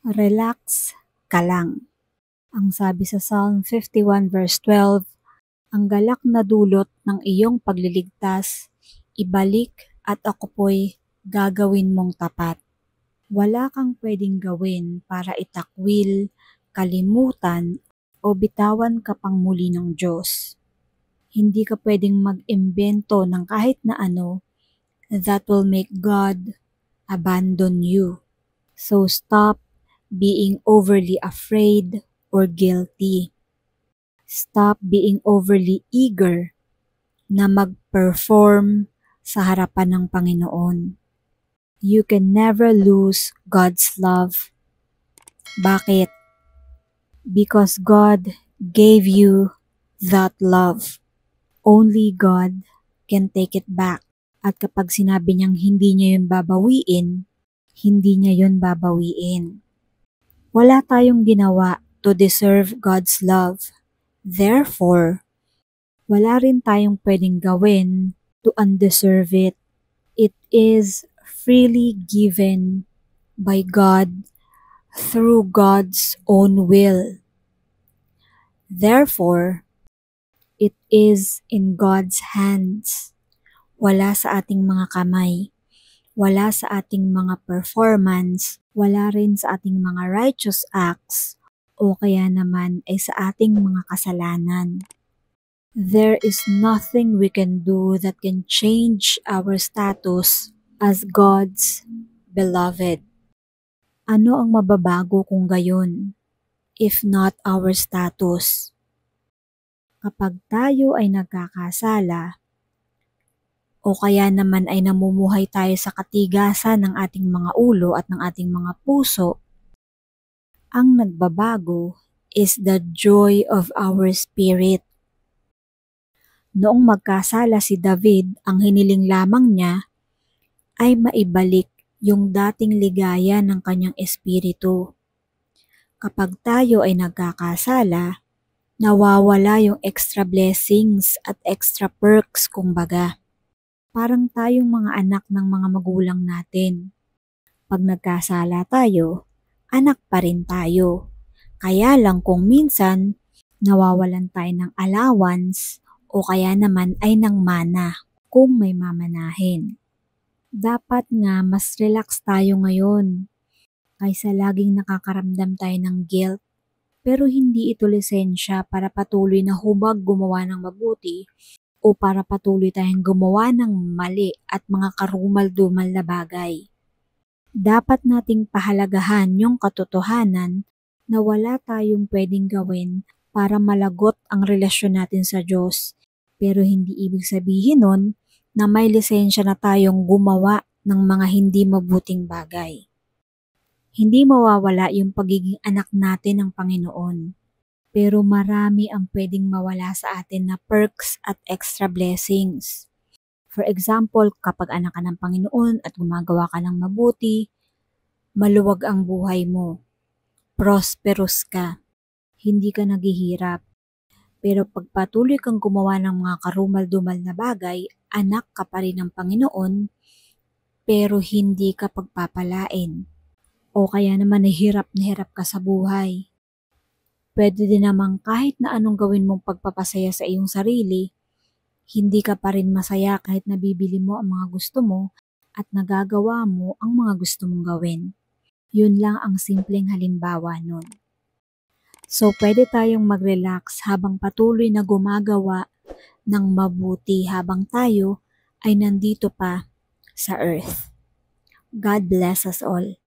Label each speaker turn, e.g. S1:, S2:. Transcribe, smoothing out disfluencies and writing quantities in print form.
S1: Relax ka lang. Ang sabi sa Psalm 51 verse 12, ang galak na dulot ng iyong pagliligtas, ibalik at ako po'y gagawin mong tapat. Wala kang pwedeng gawin para itakwil, kalimutan o bitawan ka pang muli ng Diyos. Hindi ka pwedeng mag-imbento ng kahit na ano that will make God abandon you. So stop being overly afraid or guilty. Stop being overly eager na mag-perform sa harapan ng Panginoon. You can never lose God's love. Bakit? Because God gave you that love. Only God can take it back. At kapag sinabi niyang hindi niya yun babawiin, hindi niya yun babawiin. Wala tayong ginawa to deserve God's love. Therefore, wala rin tayong pwedeng gawin to undeserve it. It is freely given by God through God's own will. Therefore, it is in God's hands. Wala sa ating mga kamay. Wala sa ating mga performance, wala rin sa ating mga righteous acts, o kaya naman ay sa ating mga kasalanan. There is nothing we can do that can change our status as God's beloved. Ano ang mababago kung gayon, if not our status? Kapag tayo ay nagkakasala, o kaya naman ay namumuhay tayo sa katigasan ng ating mga ulo at ng ating mga puso, ang nagbabago is the joy of our spirit. Noong magkasala si David, ang hiniling lamang niya ay maibalik yung dating ligaya ng kanyang espiritu. Kapag tayo ay nagkakasala, nawawala yung extra blessings at extra perks kumbaga. Parang tayong mga anak ng mga magulang natin. Pag nagkasala tayo, anak pa rin tayo. Kaya lang kung minsan, nawawalan tayo ng allowance o kaya naman ay ng mana kung may mamanahin. Dapat nga mas relax tayo ngayon kaysa laging nakakaramdam tayo ng guilt. Pero hindi ito lisensya para patuloy na hubag gumawa ng mabuti o para patuloy tayong gumawa ng mali at mga karumal-dumal na bagay. Dapat nating pahalagahan yung katotohanan na wala tayong pwedeng gawin para malagot ang relasyon natin sa Diyos. Pero hindi ibig sabihin nun na may lisensya na tayong gumawa ng mga hindi mabuting bagay. Hindi mawawala yung pagiging anak natin ng Panginoon. Pero marami ang pwedeng mawala sa atin na perks at extra blessings. For example, kapag anak ka ng Panginoon at gumagawa ka ng mabuti, maluwag ang buhay mo. Prosperous ka. Hindi ka naghihirap. Pero pag patuloy kang gumawa ng mga karumal-dumal na bagay, anak ka pa rin ng Panginoon, pero hindi ka pagpapalain. O kaya naman nahirap ka sa buhay. Pwede din namang kahit na anong gawin mong pagpapasaya sa iyong sarili, hindi ka pa rin masaya kahit nabibili mo ang mga gusto mo at nagagawa mo ang mga gusto mong gawin. Yun lang ang simpleng halimbawa nun. So pwede tayong mag-relax habang patuloy na gumagawa ng mabuti habang tayo ay nandito pa sa earth. God bless us all.